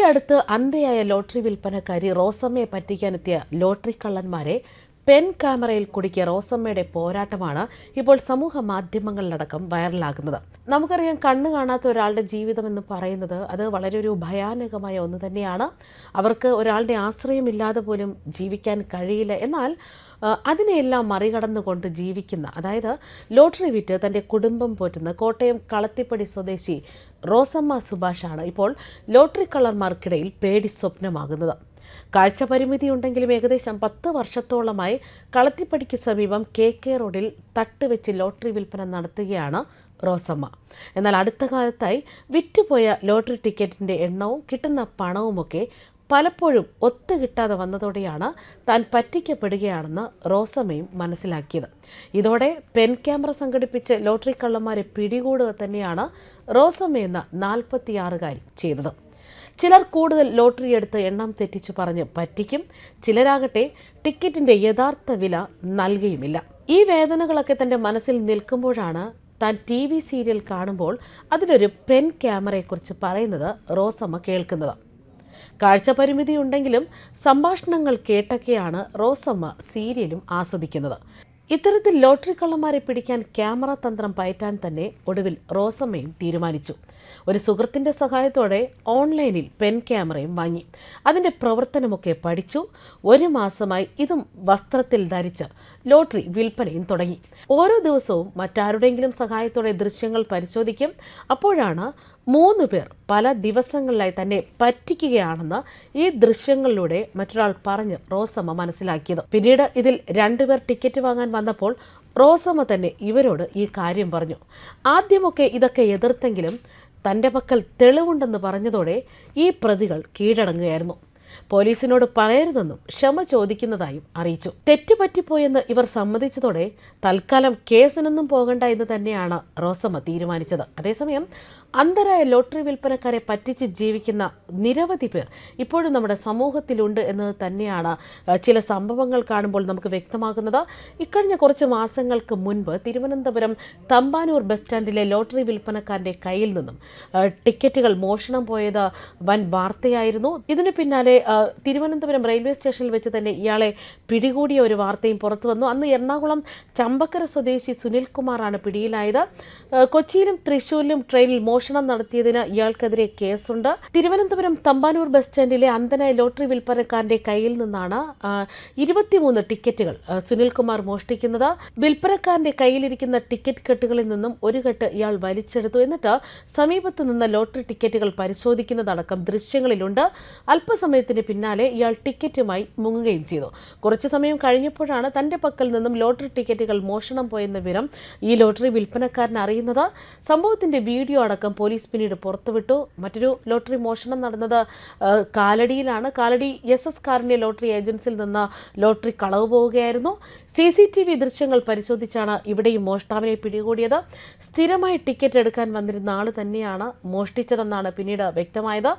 അടുത്ത് അന്ധയായ lottery വിൽപ്പനക്കാരി റോസമ്മയെ പറ്റിക്കാനെത്തിയ lottery കള്ളന്മാരെ pen ക്യാമറയിൽ കുടുക്കിയ റോസമ്മയുടെ പോരാട്ടമാണ് ഇപ്പോൾ സമൂഹ മാധ്യമങ്ങളിലടക്കം വൈറലാകുന്നത്. നമുക്കറിയാം, കണ്ണു കാണാത്ത ഒരാളുടെ ജീവിതം എന്ന് പറയുന്നത് അത് വളരെ ഒരു ഭയാനകമായ ഒന്ന് തന്നെയാണ്. അവർക്ക് ഒരാളുടെ ആശ്രയമില്ലാതെ പോലും ജീവിക്കാൻ കഴിയില്ല. എന്നാൽ അതിനെയെല്ലാം മറികടന്നുകൊണ്ട് ജീവിക്കുന്ന, അതായത് ലോട്ടറി വിറ്റ് തൻ്റെ കുടുംബം പോറ്റുന്ന കോട്ടയം കളത്തിപ്പടി സ്വദേശി റോസമ്മ സുഭാഷാണ് ഇപ്പോൾ ലോട്ടറി കള്ളന്മാർക്കിടയിൽ പേടി സ്വപ്നമാകുന്നത്. കാഴ്ച പരിമിതി ഉണ്ടെങ്കിലും ഏകദേശം 10 വർഷത്തോളമായി കളത്തിപ്പടിക്ക് സമീപം KK റോഡിൽ തട്ടുവെച്ച് ലോട്ടറി വിൽപ്പന നടത്തുകയാണ് റോസമ്മ. എന്നാൽ അടുത്ത കാലത്തായി വിറ്റുപോയ ലോട്ടറി ടിക്കറ്റിൻ്റെ എണ്ണവും കിട്ടുന്ന പണവുമൊക്കെ പലപ്പോഴും ഒത്തുകിട്ടാതെ വന്നതോടെയാണ് താൻ പറ്റിക്കപ്പെടുകയാണെന്ന് റോസമ്മയും മനസ്സിലാക്കിയത്. ഇതോടെ പെൻ ക്യാമറ സംഘടിപ്പിച്ച് ലോട്ടറി കള്ളന്മാരെ പിടികൂടുക തന്നെയാണ് റോസമ്മ എന്ന 46-കാരി ചെയ്തത്. ചിലർ കൂടുതൽ ലോട്ടറി എടുത്ത് എണ്ണം തെറ്റിച്ചു പറഞ്ഞ് പറ്റിക്കും, ചിലരാകട്ടെ ടിക്കറ്റിൻ്റെ യഥാർത്ഥ വില നൽകുകയുമില്ല. ഈ വേദനകളൊക്കെ തൻ്റെ മനസ്സിൽ നിൽക്കുമ്പോഴാണ് താൻ TV സീരിയൽ കാണുമ്പോൾ അതിലൊരു പെൻ ക്യാമറയെക്കുറിച്ച് പറയുന്നത് റോസമ്മ കേൾക്കുന്നത്. കാഴ്ച പരിമിതി ഉണ്ടെങ്കിലും സംഭാഷണങ്ങൾ കേട്ടൊക്കെയാണ് റോസമ്മ സീരിയലും ആസ്വദിക്കുന്നത്. ഇത്തരത്തിൽ ലോട്ടറി കള്ളന്മാരെ പിടിക്കാൻ ക്യാമറ തന്ത്രം പയറ്റാൻ തന്നെ ഒടുവിൽ റോസമ്മയും തീരുമാനിച്ചു. ഒരു സുഹൃത്തിൻ്റെ സഹായത്തോടെ ഓൺലൈനിൽ പെൻ ക്യാമറയും വാങ്ങി അതിൻ്റെ പ്രവർത്തനമൊക്കെ പഠിച്ചു. 1 മാസമായി ഇതും വസ്ത്രത്തിൽ ധരിച്ച് ലോട്ടറി വിൽപ്പനയും തുടങ്ങി. ഓരോ ദിവസവും മറ്റാരുടെയെങ്കിലും സഹായത്തോടെ ദൃശ്യങ്ങൾ പരിശോധിക്കും. അപ്പോഴാണ് 3 പേർ പല ദിവസങ്ങളിലായി തന്നെ പറ്റിക്കുകയാണെന്ന് ഈ ദൃശ്യങ്ങളിലൂടെ മറ്റൊരാൾ പറഞ്ഞ് റോസമ്മ മനസ്സിലാക്കിയത്. പിന്നീട് ഇതിൽ 2 പേർ ടിക്കറ്റ് വാങ്ങാൻ വന്നപ്പോൾ റോസമ്മ തന്നെ ഇവരോട് ഈ കാര്യം പറഞ്ഞു. ആദ്യമൊക്കെ ഇതൊക്കെ എതിർത്തെങ്കിലും തൻ്റെ പക്കൽ തെളിവുണ്ടെന്ന് പറഞ്ഞതോടെ ഈ പ്രതികൾ കീഴടങ്ങുകയായിരുന്നു. പോലീസിനോട് പറയരുതെന്നും ക്ഷമ ചോദിക്കുന്നതായും അറിയിച്ചു. തെറ്റുപറ്റിപ്പോയെന്ന് ഇവർ സമ്മതിച്ചതോടെ തൽക്കാലം കേസിനൊന്നും പോകണ്ട എന്ന് തന്നെയാണ് റോസമ്മ തീരുമാനിച്ചത്. അതേസമയം അന്ധരായ ലോട്ടറി വിൽപ്പനക്കാരെ പറ്റിച്ച് ജീവിക്കുന്ന നിരവധി പേർ ഇപ്പോഴും നമ്മുടെ സമൂഹത്തിലുണ്ട് എന്നത് തന്നെയാണ് ചില സംഭവങ്ങൾ കാണുമ്പോൾ നമുക്ക് വ്യക്തമാകുന്നത്. ഇക്കഴിഞ്ഞ കുറച്ച് മാസങ്ങൾക്ക് മുൻപ് തിരുവനന്തപുരം തമ്പാനൂർ ബസ് സ്റ്റാൻഡിലെ ലോട്ടറി വിൽപ്പനക്കാരൻ്റെ കയ്യിൽ നിന്നും ടിക്കറ്റുകൾ മോഷണം പോയത് വൻ വാർത്തയായിരുന്നു. ഇതിന് പിന്നാലെ തിരുവനന്തപുരം റെയിൽവേ സ്റ്റേഷനിൽ വെച്ച് തന്നെ ഇയാളെ പിടികൂടിയ ഒരു വാർത്തയും പുറത്തു വന്നു. അന്ന് എറണാകുളം ചമ്പക്കര സ്വദേശി സുനിൽകുമാറാണ് പിടിയിലായത്. കൊച്ചിയിലും തൃശ്ശൂരിലും ട്രെയിനിൽ മോഷണം നടത്തിയതിന് ഇയാൾക്കെതിരെ കേസുണ്ട്. തിരുവനന്തപുരം തമ്പാനൂർ ബസ് സ്റ്റാൻഡിലെ അന്ധനായ ലോട്ടറി വിൽപ്പനക്കാരന്റെ കയ്യിൽ നിന്നാണ് 23 ടിക്കറ്റുകൾ സുനിൽകുമാർ മോഷ്ടിക്കുന്നത്. വിൽപ്പനക്കാരന്റെ കയ്യിലിരിക്കുന്ന ടിക്കറ്റ് കെട്ടുകളിൽ നിന്നും ഒരു കെട്ട് ഇയാൾ വലിച്ചെടുത്തു. എന്നിട്ട് സമീപത്ത് നിന്ന് ലോട്ടറി ടിക്കറ്റുകൾ പരിശോധിക്കുന്നതടക്കം ദൃശ്യങ്ങളിലുണ്ട്. അല്പസമയത്തിന് പിന്നാലെ ഇയാൾ ടിക്കറ്റുമായി മുങ്ങുകയും ചെയ്തു. കുറച്ചു സമയം കഴിഞ്ഞപ്പോഴാണ് തന്റെ പക്കൽ നിന്നും ലോട്ടറി ടിക്കറ്റുകൾ മോഷണം പോയെന്ന വിവരം ഈ ലോട്ടറി വിൽപ്പനക്കാരൻ അറിയുന്നത്. സംഭവത്തിന്റെ വീഡിയോ അടക്കം പോലീസ് പിന്നീട് പുറത്തുവിട്ടു. മറ്റൊരു ലോട്ടറി മോഷണം നടന്നത് കാലടിയിലാണ്. കാലടി SS കാരുണ്യ ലോട്ടറി ഏജൻസിയിൽ നിന്ന് ലോട്ടറി കളവ് പോവുകയായിരുന്നു. CCTV ദൃശ്യങ്ങൾ പരിശോധിച്ചാണ് ഇവിടെയും മോഷ്ടാവിനെ പിടികൂടിയത്. സ്ഥിരമായി ടിക്കറ്റ് എടുക്കാൻ വന്നിരുന്ന ആൾ തന്നെയാണ് മോഷ്ടിച്ചതെന്നാണ് പിന്നീട് വ്യക്തമായത്.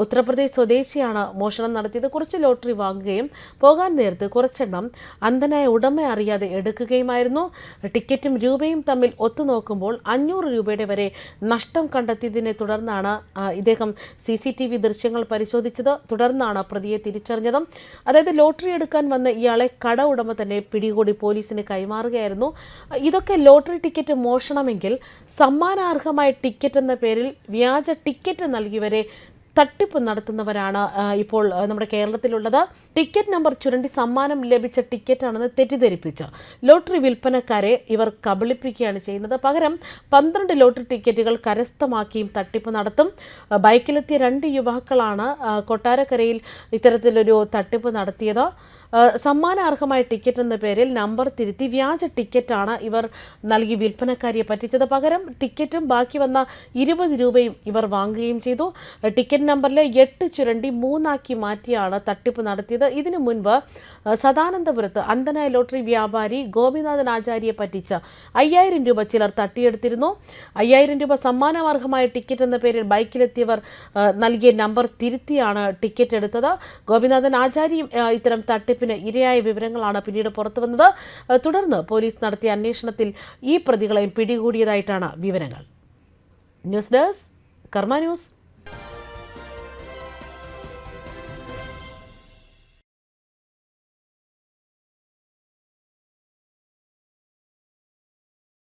ഉത്തർപ്രദേശ് സ്വദേശിയാണ് മോഷണം നടത്തിയത്. കുറച്ച് ലോട്ടറി വാങ്ങുകയും പോകാൻ നേരത്ത് കുറച്ചെണ്ണം അന്ധനായ ഉടമ അറിയാതെ എടുക്കുകയുമായിരുന്നു. ടിക്കറ്റും രൂപയും തമ്മിൽ ഒത്തുനോക്കുമ്പോൾ 500 രൂപയുടെ വരെ നഷ്ടം കണ്ടെത്തിയതിനെ തുടർന്നാണ് ഇദ്ദേഹം CCTV ദൃശ്യങ്ങൾ പരിശോധിച്ചത്. തുടർന്നാണ് പ്രതിയെ തിരിച്ചറിഞ്ഞത്. അതായത് ലോട്ടറി എടുക്കാൻ വന്ന ഇയാളെ കട ഉടമ തന്നെ പിടികൂടി പോലീസിന് കൈമാറുകയായിരുന്നു. ഇതൊക്കെ ലോട്ടറി ടിക്കറ്റ് മോഷണമെങ്കിൽ സമ്മാനാർഹമായ ടിക്കറ്റ് എന്ന പേരിൽ വ്യാജ ടിക്കറ്റ് നൽകിയവരെ തട്ടിപ്പ് നടത്തുന്നവരാണ് ഇപ്പോൾ നമ്മുടെ കേരളത്തിലുള്ളത്. ടിക്കറ്റ് നമ്പർ ചുരണ്ടി സമ്മാനം ലഭിച്ച ടിക്കറ്റാണെന്ന് തെറ്റിദ്ധരിപ്പിച്ച് ലോട്ടറി വിൽപ്പനക്കാരെ ഇവർ കബളിപ്പിക്കുകയാണ് ചെയ്യുന്നത്. പകരം 12 ലോട്ടറി ടിക്കറ്റുകൾ കരസ്ഥമാക്കിയും തട്ടിപ്പ് നടത്തും. ബൈക്കിലെത്തിയ 2 യുവാക്കളാണ് കൊട്ടാരക്കരയിൽ ഇത്തരത്തിലൊരു തട്ടിപ്പ് നടത്തിയത്. സമ്മാനാർഹമായ ടിക്കറ്റ് എന്ന പേരിൽ നമ്പർ തിരുത്തി വ്യാജ ടിക്കറ്റാണ് ഇവർ നൽകി വിൽപ്പനക്കാരിയെ പറ്റിച്ചത്. പകരം ടിക്കറ്റും ബാക്കി വന്ന 20 രൂപയും ഇവർ വാങ്ങുകയും ചെയ്തു. ടിക്കറ്റ് നമ്പറിലെ 8 ചുരണ്ടി 3 ആക്കി മാറ്റിയാണ് തട്ടിപ്പ് നടത്തിയത്. ഇതിനു മുൻപ് സദാനന്ദപുരത്ത് അന്ധനായ ലോട്ടറി വ്യാപാരി ഗോപിനാഥൻ ആചാര്യയെ പറ്റിച്ച് 5000 രൂപ ചിലർ തട്ടിയെടുത്തിരുന്നു. 5000 രൂപ സമ്മാനാർഹമായ ടിക്കറ്റ് എന്ന പേരിൽ ബൈക്കിലെത്തിയവർ നൽകിയ നമ്പർ തിരുത്തിയാണ് ടിക്കറ്റ് എടുത്തത്. ഗോപിനാഥൻ ആചാര്യയും ഇത്തരം തട്ടിപ്പ് ഇരയായ വിവരങ്ങളാണ് പിന്നീട് പുറത്തുവന്നത്. തുടർന്ന് പോലീസ് നടത്തിയ അന്വേഷണത്തിൽ ഈ പ്രതികളെയും പിടികൂടിയതായിട്ടാണ് വിവരങ്ങൾ. ന്യൂസ് ഡെസ്ക് കർമ്മ ന്യൂസ്.